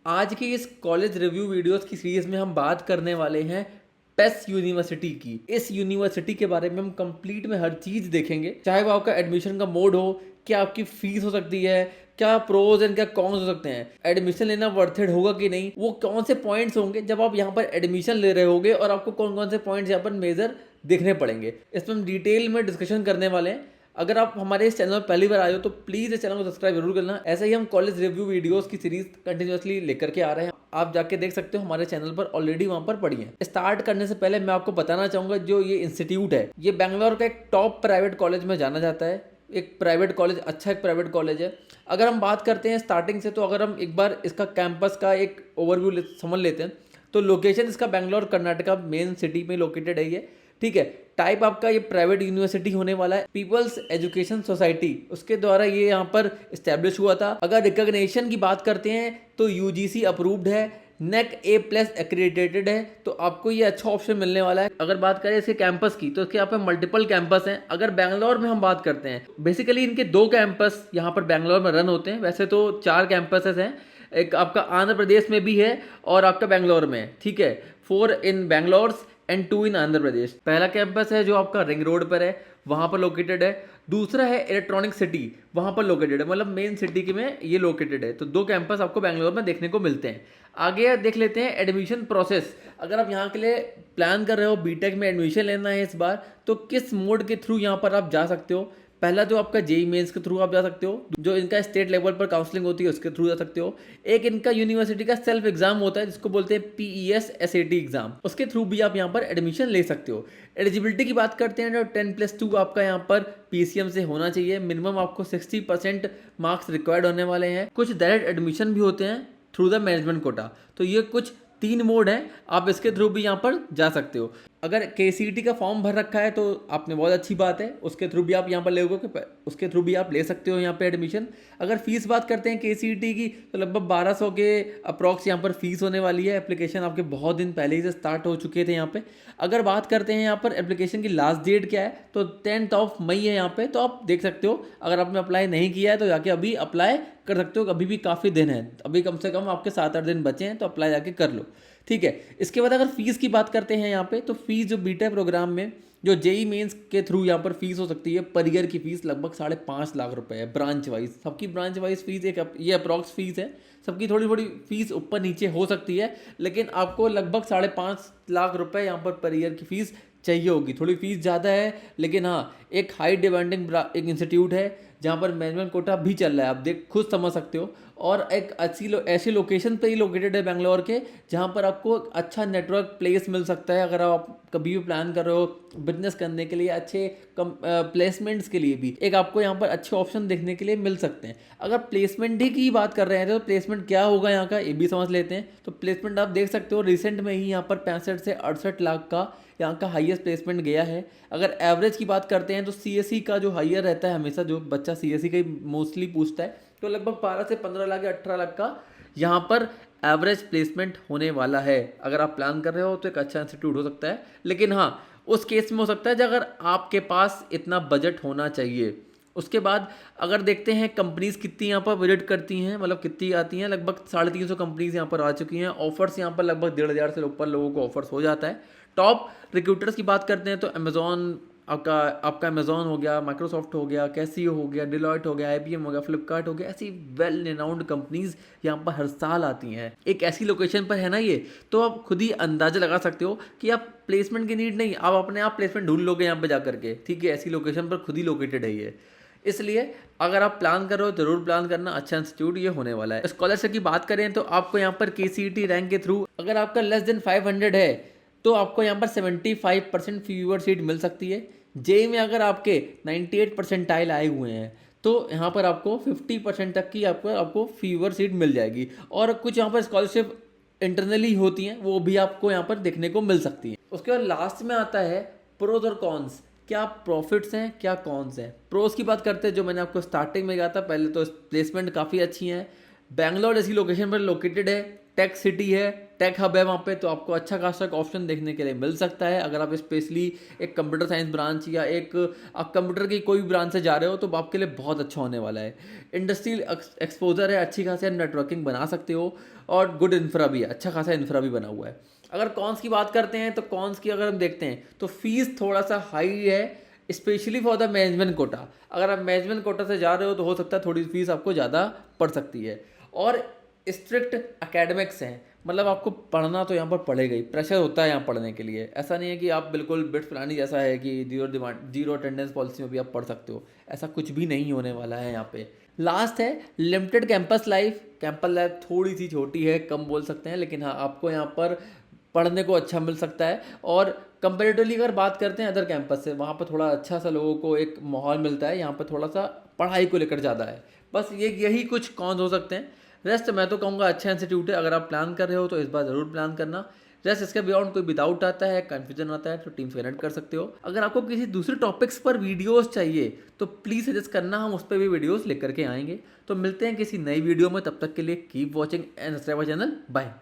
आज की इस कॉलेज रिव्यू वीडियोस की सीरीज में हम बात करने वाले हैं पेस यूनिवर्सिटी की। इस यूनिवर्सिटी के बारे में हम कंप्लीट में हर चीज देखेंगे, चाहे वो आपका एडमिशन का मोड हो, क्या आपकी फीस हो सकती है, क्या प्रोज एंड क्या कॉन्स हो सकते हैं, एडमिशन लेना वर्थ इट होगा कि नहीं, वो कौन से पॉइंट्स होंगे जब आप यहाँ पर एडमिशन ले रहे होगे और आपको कौन कौन से पॉइंट्स यहाँ पर मेजर देखने पड़ेंगे। इसमें हम डिटेल में डिस्कशन करने वाले हैं। अगर आप हमारे इस चैनल पर पहली बार आए हो तो प्लीज़ इस चैनल को सब्सक्राइब जरूर करना। ऐसे ही हम कॉलेज रिव्यू वीडियोस की सीरीज कंटिन्यूअसली लेकर के आ रहे हैं, आप जाके देख सकते हो हमारे चैनल पर, ऑलरेडी वहाँ पर पड़ी है। स्टार्ट करने से पहले मैं आपको बताना चाहूँगा, जो ये इंस्टीट्यूट है ये बैंगलोर का एक टॉप प्राइवेट कॉलेज में जाना जाता है। एक प्राइवेट कॉलेज, अच्छा एक प्राइवेट कॉलेज है। अगर हम बात करते हैं स्टार्टिंग से, तो अगर हम एक बार इसका कैंपस का एक ओवरव्यू समझ लेते हैं, तो लोकेशन इसका बैंगलोर कर्नाटका मेन सिटी में लोकेटेड है ये। ठीक है, टाइप आपका ये प्राइवेट यूनिवर्सिटी होने वाला है। पीपल्स एजुकेशन सोसाइटी उसके द्वारा ये यहाँ पर इस्टेब्लिश हुआ था। अगर रिकॉग्निशन की बात करते हैं तो यूजीसी अप्रूव्ड है, नेक A+ एक्रेडिटेटेड है, तो आपको ये अच्छा ऑप्शन मिलने वाला है। अगर बात करें इसके कैंपस की, तो इसके यहाँ पे मल्टीपल कैंपस हैं। अगर बैंगलोर में हम बात करते हैं, बेसिकली इनके 2 कैंपस यहाँ पर बैंगलोर में रन होते हैं। वैसे तो 4 कैंपसेस हैं, एक आपका आंध्र प्रदेश में भी है और आपका बैंगलोर में। ठीक है, 4 इन बैंगलोर एंड 2 इन आंध्र प्रदेश। पहला कैंपस है जो आपका रिंग रोड पर है, वहाँ पर लोकेटेड है। दूसरा है इलेक्ट्रॉनिक सिटी, वहाँ पर लोकेटेड है, मतलब मेन सिटी के में ये लोकेटेड है। तो 2 कैंपस आपको बैंगलोर में देखने को मिलते हैं। आगे देख लेते हैं एडमिशन प्रोसेस। अगर आप यहाँ के लिए प्लान कर रहे हो, बीटेक में एडमिशन लेना है इस बार, तो किस मोड के थ्रू यहाँ पर आप जा सकते हो। पहला तो आपका जेई मेंस के थ्रू आप जा सकते हो, जो इनका स्टेट लेवल पर काउंसलिंग होती है उसके थ्रू जा सकते हो। एक इनका यूनिवर्सिटी का सेल्फ एग्जाम होता है जिसको बोलते हैं PES SAT एग्जाम, उसके थ्रू भी आप यहाँ पर एडमिशन ले सकते हो। एलिजिबिलिटी की बात करते हैं तो 10+2 आपका यहाँ पर PCM से होना चाहिए। मिनिमम आपको 60% मार्क्स रिक्वायर्ड होने वाले हैं। कुछ डायरेक्ट एडमिशन भी होते हैं थ्रू द मैनेजमेंट कोटा। तो ये कुछ 3 मोड हैं, आप इसके थ्रू भी यहाँ पर जा सकते हो। अगर KCET का फॉर्म भर रखा है तो आपने बहुत अच्छी बात है, उसके थ्रू भी आप यहाँ पर लोगे, उसके थ्रू भी आप ले सकते हो यहाँ पे एडमिशन। अगर फीस बात करते हैं KCET की, तो लगभग 1200 के अप्रॉक्स यहाँ पर फीस होने वाली है। एप्लीकेशन आपके बहुत दिन पहले ही से स्टार्ट हो चुके थे यहाँ पे। अगर बात करते हैं यहाँ पर एप्लीकेशन की लास्ट डेट क्या है, तो 10 मई है यहाँ पे। तो आप देख सकते हो, अगर आपने अप्लाई नहीं किया है तो जाके अभी अप्लाई कर सकते हो। अभी भी काफ़ी दिन है, अभी कम से कम आपके 7-8 दिन बचे हैं, तो अप्लाई जाके कर लो। ठीक है, इसके बाद अगर फीस की बात करते हैं यहाँ पे, तो फीस जो बीटेक प्रोग्राम में जो जेई मेंस के थ्रू यहाँ पर फीस हो सकती है, पर ईयर की फीस लगभग 5.5 लाख रुपए है। ब्रांच वाइज सबकी ब्रांच वाइज फीस ये अप्रॉक्स फीस है। सबकी थोड़ी थोड़ी फीस ऊपर नीचे हो सकती है, लेकिन आपको लगभग 5.5 लाख रुपए यहाँ पर ईयर की फीस चाहिए होगी। थोड़ी फीस ज़्यादा है, लेकिन हाँ, एक हाई डिमांडिंग एक इंस्टीट्यूट है जहाँ पर मैनेजमेंट कोटा भी चल रहा है, आप देख खुद समझ सकते हो। और एक ऐसी लोकेशन पे ही लोकेटेड है बैंगलोर के, जहाँ पर आपको अच्छा नेटवर्क प्लेस मिल सकता है। अगर आप कभी भी प्लान कर रहे हो बिजनेस करने के लिए, अच्छे प्लेसमेंट्स के लिए भी एक आपको यहाँ पर अच्छे ऑप्शन देखने के लिए मिल सकते हैं। अगर प्लेसमेंट ही की बात कर रहे हैं तो प्लेसमेंट क्या होगा यहाँ का, ये भी समझ लेते हैं। तो प्लेसमेंट आप देख सकते हो, रिसेंट में ही यहाँ पर 65 से 68 लाख का यहाँ का हाईएस्ट प्लेसमेंट गया है। अगर एवरेज की बात करते हैं तो CSE का जो हाईयर रहता है, हमेशा जो बच्चा CSE का ही मोस्टली पूछता है, तो लगभग 12 से 15 लाख या 18 लाख का यहाँ पर एवरेज प्लेसमेंट होने वाला है। अगर आप प्लान कर रहे हो तो एक अच्छा इंस्टीट्यूट हो सकता है, लेकिन हाँ, उस केस में हो सकता है जब अगर आपके पास इतना बजट होना चाहिए। उसके बाद अगर देखते हैं कंपनीज कितनी यहाँ पर विजिट करती हैं, मतलब कितनी आती हैं, लगभग 350 कंपनीज यहाँ पर आ चुकी हैं। ऑफर्स यहाँ पर लगभग 1,500 से ऊपर लोगों को ऑफर्स हो जाता है। टॉप रिक्रूटर्स की बात करते हैं तो अमेजॉन, आपका अमेजॉन हो गया, माइक्रोसॉफ्ट हो गया, कैसियो हो गया, डिलॉयट हो गया, IBM हो गया, फ्लिपकार्ट हो गया, ऐसी वेल रिनाउंड कंपनीज यहाँ पर हर साल आती हैं। एक ऐसी लोकेशन पर है ना ये, तो आप खुद ही अंदाजा लगा सकते हो कि आप प्लेसमेंट की नीड नहीं, आप अपने आप प्लेसमेंट ढूंढ लोगे यहाँ पर जा करके। ठीक है, ऐसी लोकेशन पर खुद ही लोकेटेड है ये। इसलिए अगर आप प्लान कर रहे हो जरूर प्लान करना, अच्छा इंस्टीट्यूट ये होने वाला है। स्कॉलरशिप की बात करें तो आपको यहाँ पर KCET रैंक के थ्रू अगर आपका लेस देन 500 है तो आपको यहाँ पर 75% फीवर सीट मिल सकती है। जेई में अगर आपके 98 परसेंटाइल आए हुए हैं तो यहाँ पर आपको 50% तक की आपको फीवर सीट मिल जाएगी। और कुछ यहाँ पर स्कॉलरशिप इंटरनली होती हैं, वो भी आपको यहाँ पर देखने को मिल सकती है। उसके बाद लास्ट में आता है प्रोज और कॉन्स, क्या प्रॉफिट्स हैं क्या कॉन्स हैं। प्रोज की बात करते हैं, जो मैंने आपको स्टार्टिंग में कहा था, पहले तो प्लेसमेंट काफ़ी अच्छी हैं। बैंगलोर जैसी लोकेशन पर लोकेटेड है, टेक सिटी है, टेक हब है वहाँ पे, तो आपको अच्छा खासा ऑप्शन देखने के लिए मिल सकता है। अगर आप स्पेशली एक कंप्यूटर साइंस ब्रांच या एक आप कंप्यूटर की कोई भी ब्रांच से जा रहे हो तो आपके लिए बहुत अच्छा होने वाला है। इंडस्ट्रियल एक्सपोजर है, अच्छी खासी नेटवर्किंग बना सकते हो, और गुड इंफ्रा भी है, अच्छा खासा इंफ्रा भी बना हुआ है। अगर कॉन्स की बात करते हैं तो कॉन्स की अगर हम देखते हैं तो फीस थोड़ा सा हाई है, specially for the management quota. अगर आप मैनेजमेंट कोटा से जा रहे हो तो हो सकता है थोड़ी फीस आपको ज़्यादा पड़ सकती है। और स्ट्रिक्ट एकेडमिक्स हैं, मतलब आपको पढ़ना तो यहाँ पर पड़ेगा ही, प्रेशर होता है यहाँ पढ़ने के लिए। ऐसा नहीं है कि आप बिल्कुल बिट्स प्लानी जैसा है कि जीरो अटेंडेंस पॉलिसी में भी आप पढ़ सकते हो, ऐसा कुछ भी नहीं होने वाला है यहाँ पे। लास्ट है limited campus life. Campus life थोड़ी सी छोटी है, कम बोल सकते हैं, लेकिन हाँ आपको यहाँ पर पढ़ने को अच्छा मिल सकता है। और कंपेरेटिवली अगर बात करते हैं अदर कैंपस से, वहाँ पर थोड़ा अच्छा सा लोगों को एक माहौल मिलता है, यहाँ पर थोड़ा सा पढ़ाई को लेकर ज़्यादा है। बस यही कुछ कॉन्स हो सकते हैं। रेस्ट मैं तो कहूँगा अच्छा इंस्टीट्यूट है, अगर आप प्लान कर रहे हो तो इस बार ज़रूर प्लान करना। रेस्ट इसके बियॉन्ड कोई विदाउट आता है, कन्फ्यूजन आता है तो टीम से कनेक्ट कर सकते हो। अगर आपको किसी दूसरे टॉपिक्स पर वीडियोस चाहिए तो प्लीज़ सजेस्ट करना, हम उस पर भी वीडियोस लेकर के आएंगे। तो मिलते हैं किसी नई वीडियो में, तब तक के लिए keep watching and subscribe channel. Bye.